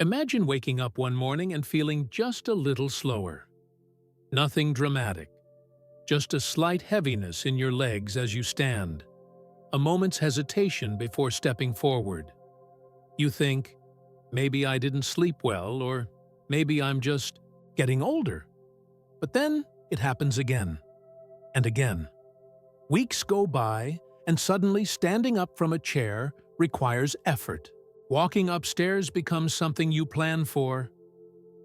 Imagine waking up one morning and feeling just a little slower. Nothing dramatic, just a slight heaviness in your legs as you stand, a moment's hesitation before stepping forward. You think, maybe I didn't sleep well, or maybe I'm just getting older. But then it happens again and again. Weeks go by, and suddenly standing up from a chair requires effort. Walking upstairs becomes something you plan for.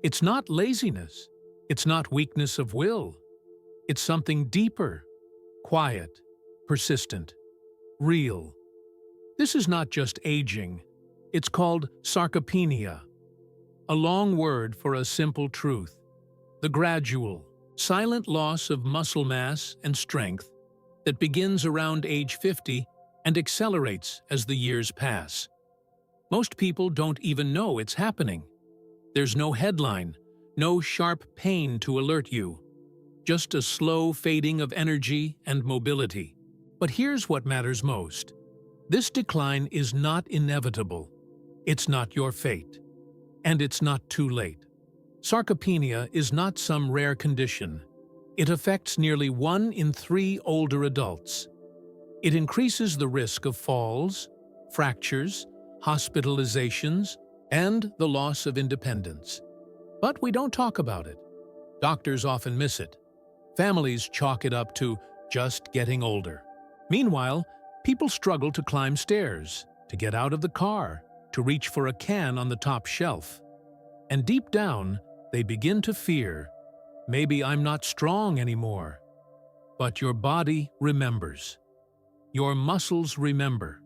It's not laziness. It's not weakness of will. It's something deeper, quiet, persistent, real. This is not just aging. It's called sarcopenia, a long word for a simple truth: the gradual, silent loss of muscle mass and strength that begins around age 50 and accelerates as the years pass. Most people don't even know it's happening. There's no headline, no sharp pain to alert you, just a slow fading of energy and mobility. But here's what matters most. This decline is not inevitable. It's not your fate. And it's not too late. Sarcopenia is not some rare condition. It affects nearly 1 in 3 older adults. It increases the risk of falls, fractures, hospitalizations, and the loss of independence. But we don't talk about it. Doctors often miss it. Families chalk it up to just getting older. Meanwhile, people struggle to climb stairs, to get out of the car, to reach for a can on the top shelf. And deep down, they begin to fear, maybe I'm not strong anymore. But your body remembers. Your muscles remember.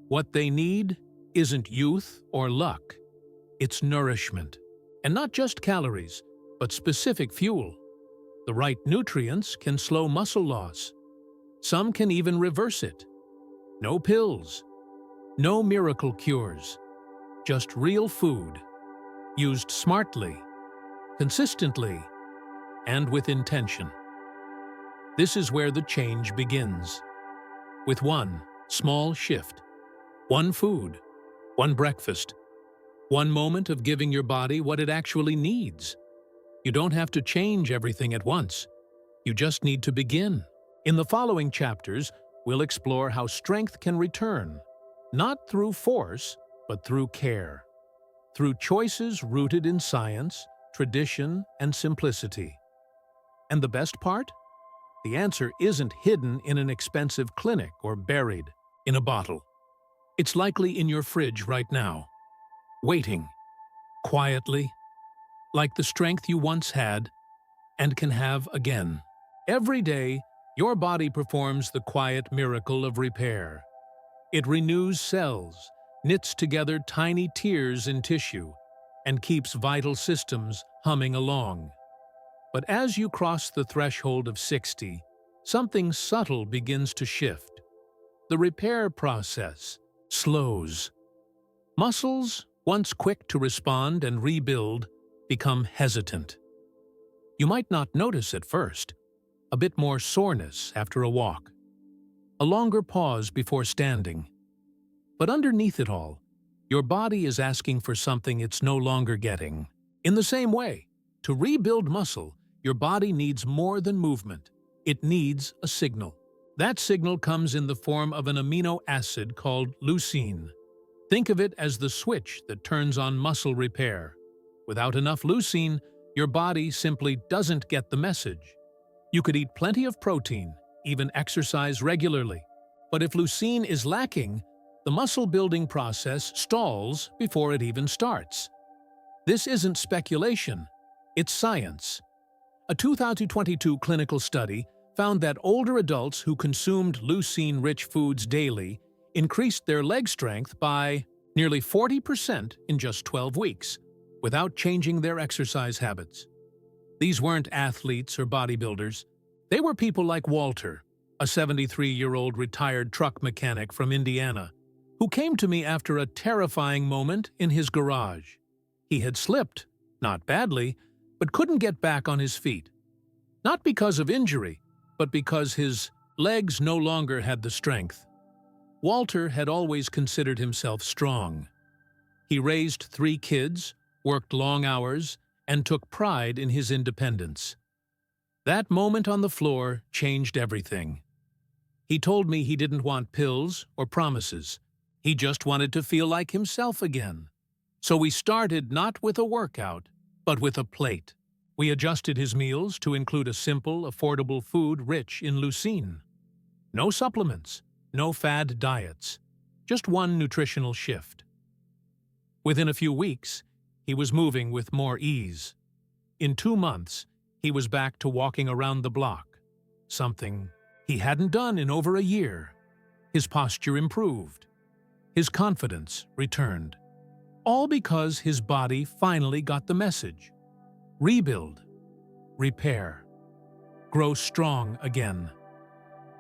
What they need isn't youth or luck. It's nourishment. And not just calories, but specific fuel. The right nutrients can slow muscle loss. Some can even reverse it. No pills. No miracle cures. Just real food. Used smartly, consistently, and with intention. This is where the change begins. With one small shift. One food. One breakfast. One moment of giving your body what it actually needs. You don't have to change everything at once. You just need to begin. In the following chapters, we'll explore how strength can return, not through force, but through care. Through choices rooted in science, tradition, and simplicity. And the best part? The answer isn't hidden in an expensive clinic or buried in a bottle. It's likely in your fridge right now, waiting, quietly, like the strength you once had and can have again. Every day, your body performs the quiet miracle of repair. It renews cells, knits together tiny tears in tissue, and keeps vital systems humming along. But as you cross the threshold of 60, something subtle begins to shift. The repair process slows. Muscles, once quick to respond and rebuild, become hesitant. You might not notice at first. A bit more soreness after a walk. A longer pause before standing. But underneath it all, your body is asking for something it's no longer getting. In the same way, to rebuild muscle, your body needs more than movement. It needs a signal. That signal comes in the form of an amino acid called leucine. Think of it as the switch that turns on muscle repair. Without enough leucine, your body simply doesn't get the message. You could eat plenty of protein, even exercise regularly. But if leucine is lacking, the muscle-building process stalls before it even starts. This isn't speculation, it's science. A 2022 clinical study found that older adults who consumed leucine-rich foods daily increased their leg strength by nearly 40% in just 12 weeks, without changing their exercise habits. These weren't athletes or bodybuilders. They were people like Walter, a 73-year-old retired truck mechanic from Indiana, who came to me after a terrifying moment in his garage. He had slipped, not badly, but couldn't get back on his feet. Not because of injury, but because his legs no longer had the strength. Walter had always considered himself strong. He raised 3 kids, worked long hours, and took pride in his independence. That moment on the floor changed everything. He told me he didn't want pills or promises. He just wanted to feel like himself again. So we started not with a workout, but with a plate. We adjusted his meals to include a simple, affordable food rich in leucine. No supplements, no fad diets, just one nutritional shift. Within a few weeks, he was moving with more ease. In 2 months, he was back to walking around the block, something he hadn't done in over a year. His posture improved. His confidence returned. All because his body finally got the message. Rebuild, repair, grow strong again.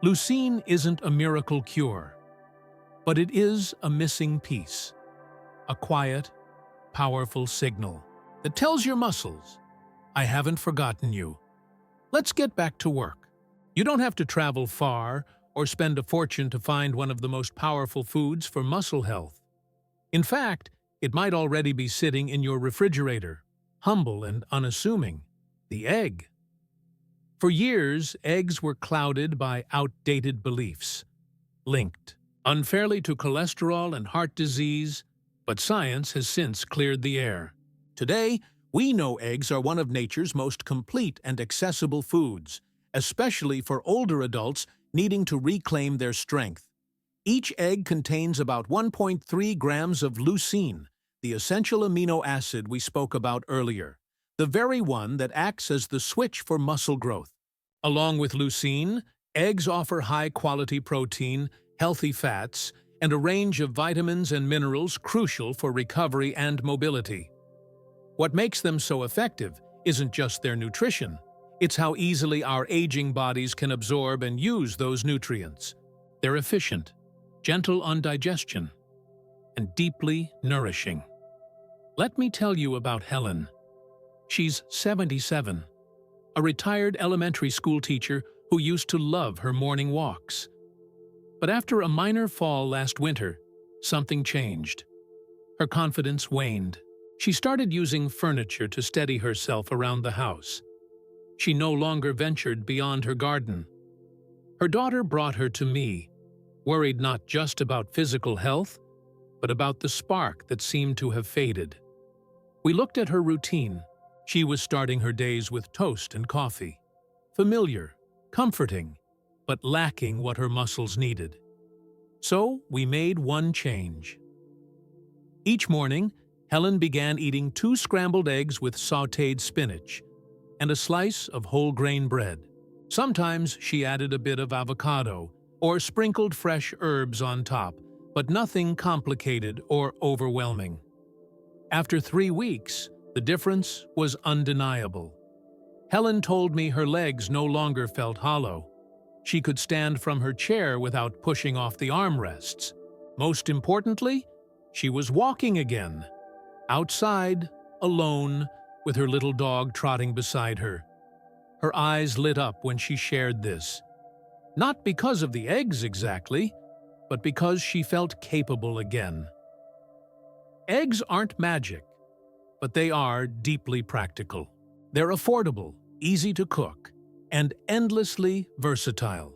Leucine isn't a miracle cure, but it is a missing piece. A quiet, powerful signal that tells your muscles, I haven't forgotten you. Let's get back to work. You don't have to travel far or spend a fortune to find one of the most powerful foods for muscle health. In fact, it might already be sitting in your refrigerator, humble and unassuming, the egg. For years, eggs were clouded by outdated beliefs, linked unfairly to cholesterol and heart disease, but science has since cleared the air. Today, we know eggs are one of nature's most complete and accessible foods, especially for older adults needing to reclaim their strength. Each egg contains about 1.3 grams of leucine, the essential amino acid we spoke about earlier, the very one that acts as the switch for muscle growth. Along with leucine, eggs offer high-quality protein, healthy fats, and a range of vitamins and minerals crucial for recovery and mobility. What makes them so effective isn't just their nutrition, it's how easily our aging bodies can absorb and use those nutrients. They're efficient, gentle on digestion, and deeply nourishing. Let me tell you about Helen. She's 77, a retired elementary school teacher who used to love her morning walks. But after a minor fall last winter, something changed. Her confidence waned. She started using furniture to steady herself around the house. She no longer ventured beyond her garden. Her daughter brought her to me, worried not just about physical health, but about the spark that seemed to have faded. We looked at her routine. She was starting her days with toast and coffee. Familiar, comforting, but lacking what her muscles needed. So we made one change. Each morning, Helen began eating 2 scrambled eggs with sautéed spinach and a slice of whole-grain bread. Sometimes she added a bit of avocado or sprinkled fresh herbs on top, but nothing complicated or overwhelming. After 3 weeks, the difference was undeniable. Helen told me her legs no longer felt hollow. She could stand from her chair without pushing off the armrests. Most importantly, she was walking again. Outside, alone, with her little dog trotting beside her. Her eyes lit up when she shared this. Not because of the eggs exactly, but because she felt capable again. Eggs aren't magic, but they are deeply practical. They're affordable, easy to cook, and endlessly versatile.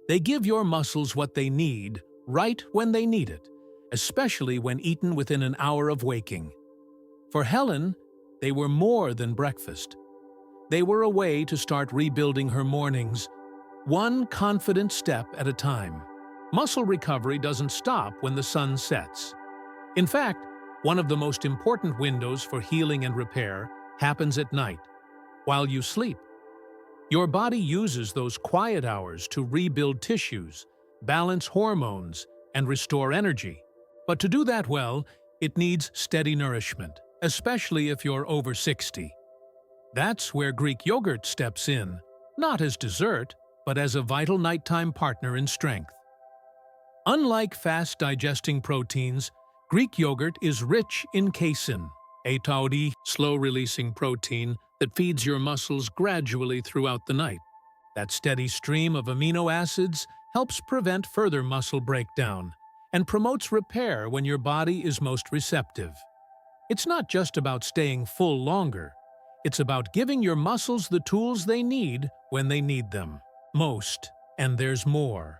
They give your muscles what they need right when they need it, especially when eaten within an hour of waking. For Helen, they were more than breakfast. They were a way to start rebuilding her mornings, one confident step at a time. Muscle recovery doesn't stop when the sun sets. In fact, one of the most important windows for healing and repair happens at night, while you sleep. Your body uses those quiet hours to rebuild tissues, balance hormones, and restore energy. But to do that well, it needs steady nourishment, especially if you're over 60. That's where Greek yogurt steps in, not as dessert, but as a vital nighttime partner in strength. Unlike fast-digesting proteins, Greek yogurt is rich in casein, a tauri, slow-releasing protein that feeds your muscles gradually throughout the night. That steady stream of amino acids helps prevent further muscle breakdown and promotes repair when your body is most receptive. It's not just about staying full longer. It's about giving your muscles the tools they need when they need them most, and there's more.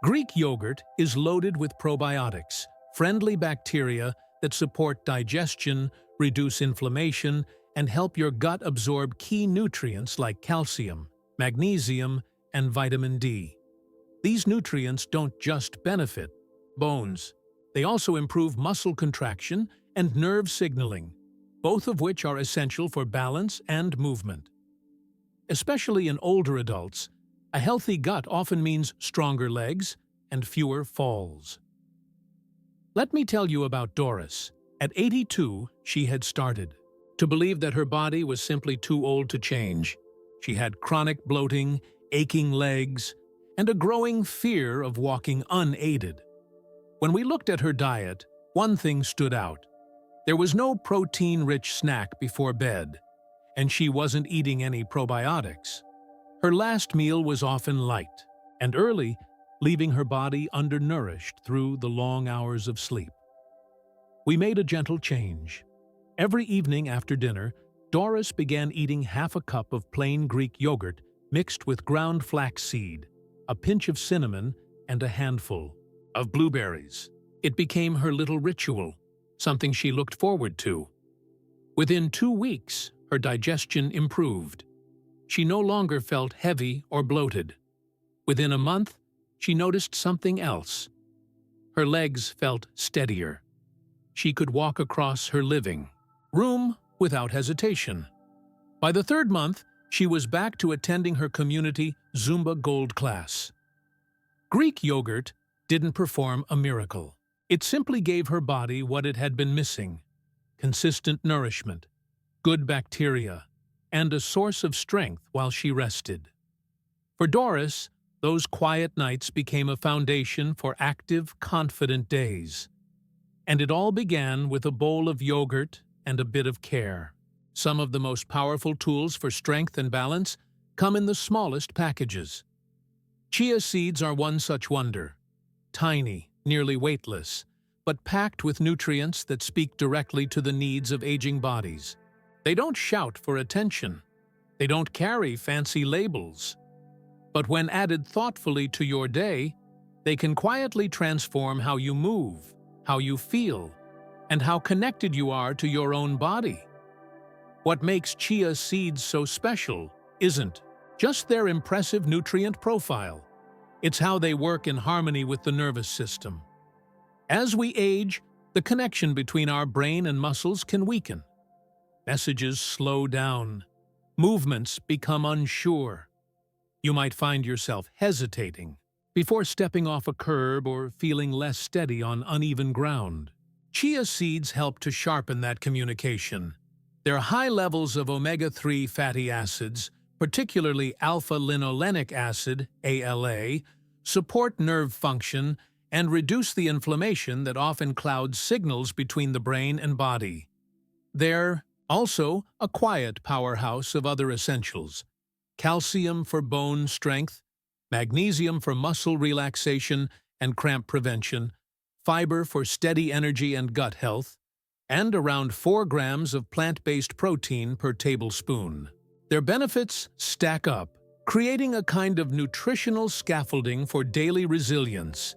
Greek yogurt is loaded with probiotics, friendly bacteria that support digestion, reduce inflammation, and help your gut absorb key nutrients like calcium, magnesium, and vitamin D. These nutrients don't just benefit bones. They also improve muscle contraction and nerve signaling, both of which are essential for balance and movement. Especially in older adults, a healthy gut often means stronger legs and fewer falls. Let me tell you about Doris. At 82, she had started to believe that her body was simply too old to change. She had chronic bloating, aching legs, and a growing fear of walking unaided. When we looked at her diet, one thing stood out. There was no protein-rich snack before bed, and she wasn't eating any probiotics. Her last meal was often light and early, leaving her body undernourished through the long hours of sleep. We made a gentle change. Every evening after dinner, Doris began eating half a cup of plain Greek yogurt mixed with ground flaxseed, a pinch of cinnamon, and a handful of blueberries. It became her little ritual, something she looked forward to. Within 2 weeks, her digestion improved. She no longer felt heavy or bloated. Within a month, she noticed something else. Her legs felt steadier. She could walk across her living room without hesitation. By the 3rd month, she was back to attending her community Zumba Gold class. Greek yogurt didn't perform a miracle. It simply gave her body what it had been missing: consistent nourishment, good bacteria, and a source of strength while she rested. For Doris, those quiet nights became a foundation for active, confident days. And it all began with a bowl of yogurt and a bit of care. Some of the most powerful tools for strength and balance come in the smallest packages. Chia seeds are one such wonder. Tiny, nearly weightless, but packed with nutrients that speak directly to the needs of aging bodies. They don't shout for attention. They don't carry fancy labels. But when added thoughtfully to your day, they can quietly transform how you move, how you feel, and how connected you are to your own body. What makes chia seeds so special isn't just their impressive nutrient profile. It's how they work in harmony with the nervous system. As we age, the connection between our brain and muscles can weaken. Messages slow down. Movements become unsure. You might find yourself hesitating before stepping off a curb or feeling less steady on uneven ground. Chia seeds help to sharpen that communication. Their high levels of omega-3 fatty acids, particularly alpha-linolenic acid, ALA, support nerve function and reduce the inflammation that often clouds signals between the brain and body. They're also a quiet powerhouse of other essentials: calcium for bone strength, magnesium for muscle relaxation and cramp prevention, fiber for steady energy and gut health, and around 4 grams of plant-based protein per tablespoon. Their benefits stack up, creating a kind of nutritional scaffolding for daily resilience.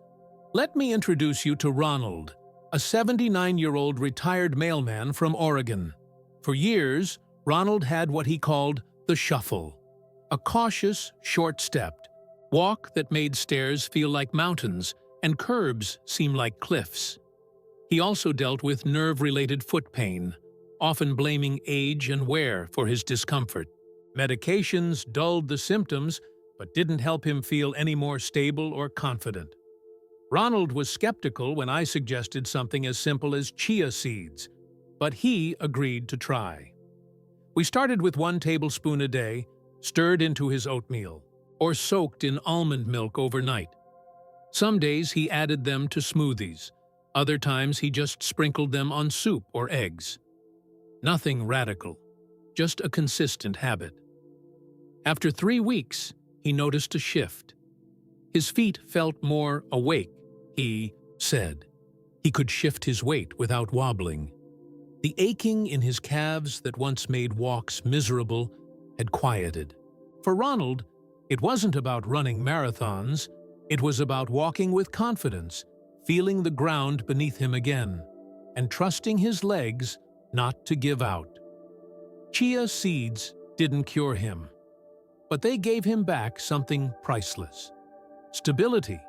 Let me introduce you to Ronald, a 79-year-old retired mailman from Oregon. For years, Ronald had what he called the shuffle, a cautious, short-stepped walk that made stairs feel like mountains and curbs seem like cliffs. He also dealt with nerve-related foot pain, often blaming age and wear for his discomfort. Medications dulled the symptoms, but didn't help him feel any more stable or confident. Ronald was skeptical when I suggested something as simple as chia seeds, but he agreed to try. We started with 1 tablespoon a day, stirred into his oatmeal, or soaked in almond milk overnight. Some days he added them to smoothies. Other times he just sprinkled them on soup or eggs. Nothing radical, just a consistent habit. After 3 weeks, he noticed a shift. His feet felt more awake. He said. He could shift his weight without wobbling. The aching in his calves that once made walks miserable had quieted. For Ronald, it wasn't about running marathons, it was about walking with confidence, feeling the ground beneath him again, and trusting his legs not to give out. Chia seeds didn't cure him, but they gave him back something priceless: stability,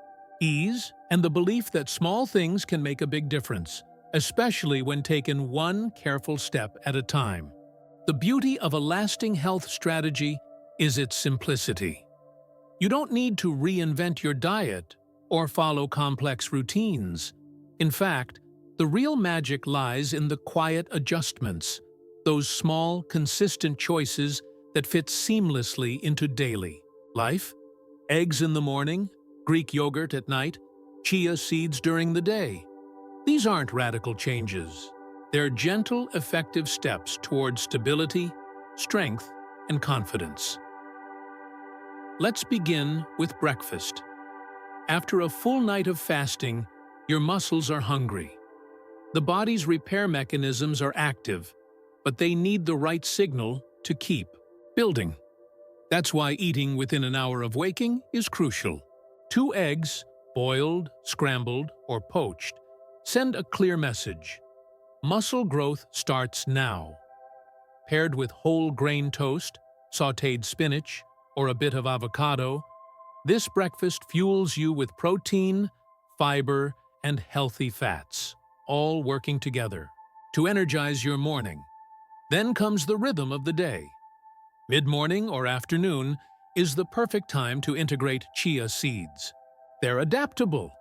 ease, and the belief that small things can make a big difference, especially when taken one careful step at a time. The beauty of a lasting health strategy is its simplicity. You don't need to reinvent your diet or follow complex routines. In fact, the real magic lies in the quiet adjustments, those small, consistent choices that fit seamlessly into daily life. Eggs in the morning, Greek yogurt at night, chia seeds during the day. These aren't radical changes. They're gentle, effective steps toward stability, strength, and confidence. Let's begin with breakfast. After a full night of fasting, your muscles are hungry. The body's repair mechanisms are active, but they need the right signal to keep building. That's why eating within an hour of waking is crucial. 2 eggs, boiled, scrambled, or poached, send a clear message. Muscle growth starts now. Paired with whole grain toast, sautéed spinach, or a bit of avocado, this breakfast fuels you with protein, fiber, and healthy fats, all working together to energize your morning. Then comes the rhythm of the day. Mid-morning or afternoon is the perfect time to integrate chia seeds. They're adaptable.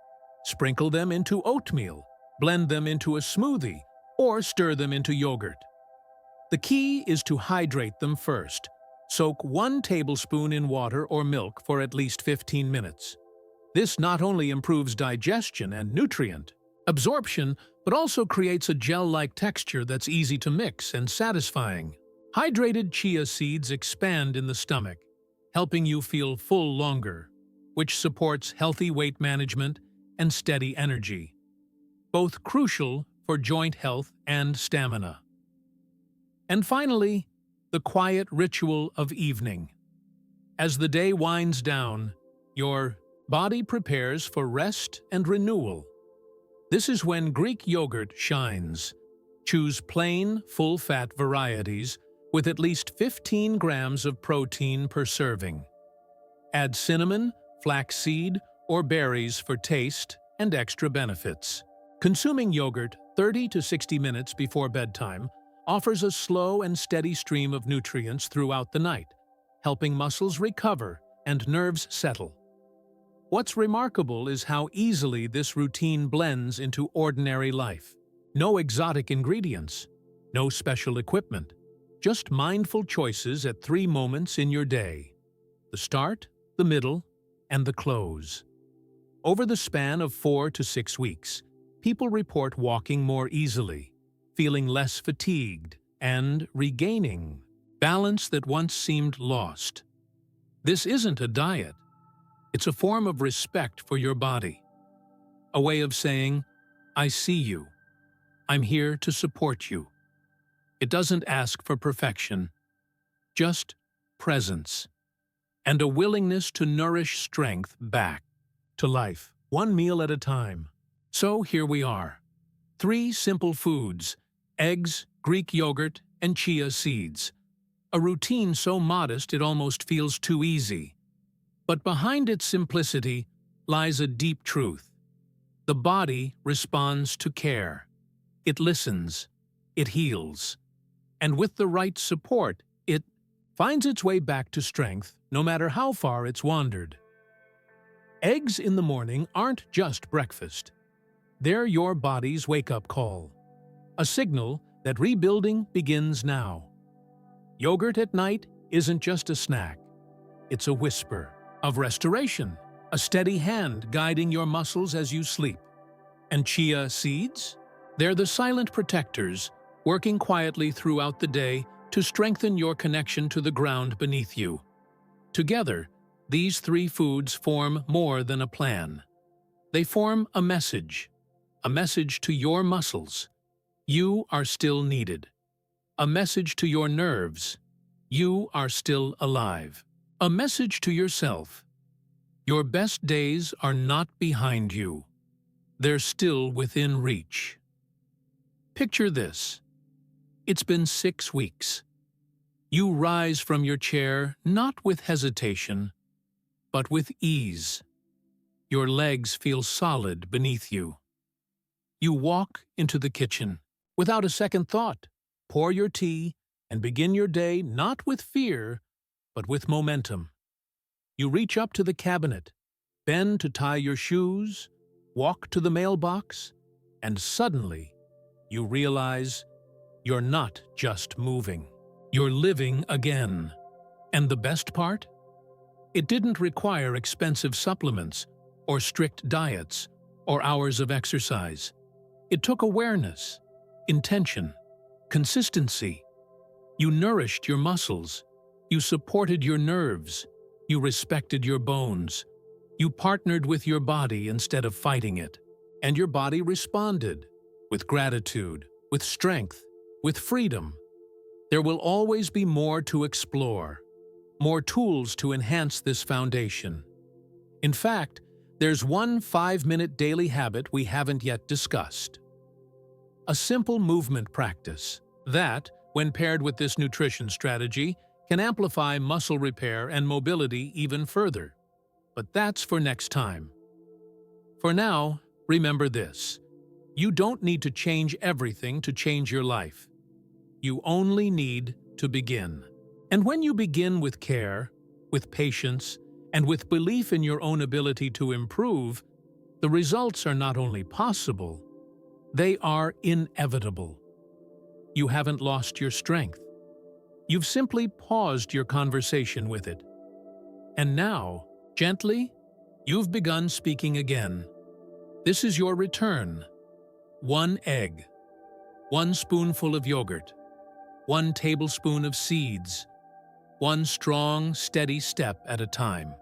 Sprinkle them into oatmeal, blend them into a smoothie, or stir them into yogurt. The key is to hydrate them first. Soak 1 tablespoon in water or milk for at least 15 minutes. This not only improves digestion and nutrient absorption, but also creates a gel-like texture that's easy to mix and satisfying. Hydrated chia seeds expand in the stomach, helping you feel full longer, which supports healthy weight management and steady energy, both crucial for joint health and stamina. And finally, the quiet ritual of evening. As the day winds down, your body prepares for rest and renewal. This is when Greek yogurt shines. Choose plain, full-fat varieties with at least 15 grams of protein per serving. Add cinnamon, flaxseed, or berries for taste and extra benefits. Consuming yogurt 30 to 60 minutes before bedtime offers a slow and steady stream of nutrients throughout the night, helping muscles recover and nerves settle. What's remarkable is how easily this routine blends into ordinary life. No exotic ingredients, no special equipment, just mindful choices at 3 moments in your day: the start, the middle, and the close. Over the span of 4 to 6 weeks, people report walking more easily, feeling less fatigued, and regaining balance that once seemed lost. This isn't a diet. It's a form of respect for your body. A way of saying, I see you. I'm here to support you. It doesn't ask for perfection, just presence, and a willingness to nourish strength back to life, one meal at a time. So here we are. 3 simple foods: eggs, Greek yogurt, and chia seeds. A routine so modest it almost feels too easy. But behind its simplicity lies a deep truth. The body responds to care. It listens. It heals. And with the right support, it finds its way back to strength, no matter how far it's wandered. Eggs in the morning aren't just breakfast. They're your body's wake-up call, a signal that rebuilding begins now. Yogurt at night isn't just a snack. It's a whisper of restoration, a steady hand guiding your muscles as you sleep. And chia seeds? They're the silent protectors, working quietly throughout the day to strengthen your connection to the ground beneath you. Together, these 3 foods form more than a plan. They form a message, A message to your muscles. You are still needed. A message to your nerves. You are still alive. A message to yourself. Your best days are not behind you. They're still within reach. Picture this. It's been 6 weeks. You rise from your chair not with hesitation, but with ease. Your legs feel solid beneath you. You walk into the kitchen without a second thought, pour your tea, and begin your day not with fear, but with momentum. You reach up to the cabinet, bend to tie your shoes, walk to the mailbox, and suddenly you realize you're not just moving. You're living again. And the best part? It didn't require expensive supplements or strict diets or hours of exercise. It took awareness, intention, consistency. You nourished your muscles. You supported your nerves. You respected your bones. You partnered with your body instead of fighting it. And your body responded with gratitude, with strength, with freedom. There will always be more to explore, more tools to enhance this foundation. In fact, there's one 5-minute daily habit we haven't yet discussed. A simple movement practice that, when paired with this nutrition strategy, can amplify muscle repair and mobility even further. But that's for next time. For now, remember this. You don't need to change everything to change your life. You only need to begin. And when you begin with care, with patience, and with belief in your own ability to improve, the results are not only possible, they are inevitable. You haven't lost your strength. You've simply paused your conversation with it. And now, gently, you've begun speaking again. This is your return. 1 egg, 1 spoonful of yogurt, 1 tablespoon of seeds, 1 strong, steady step at a time.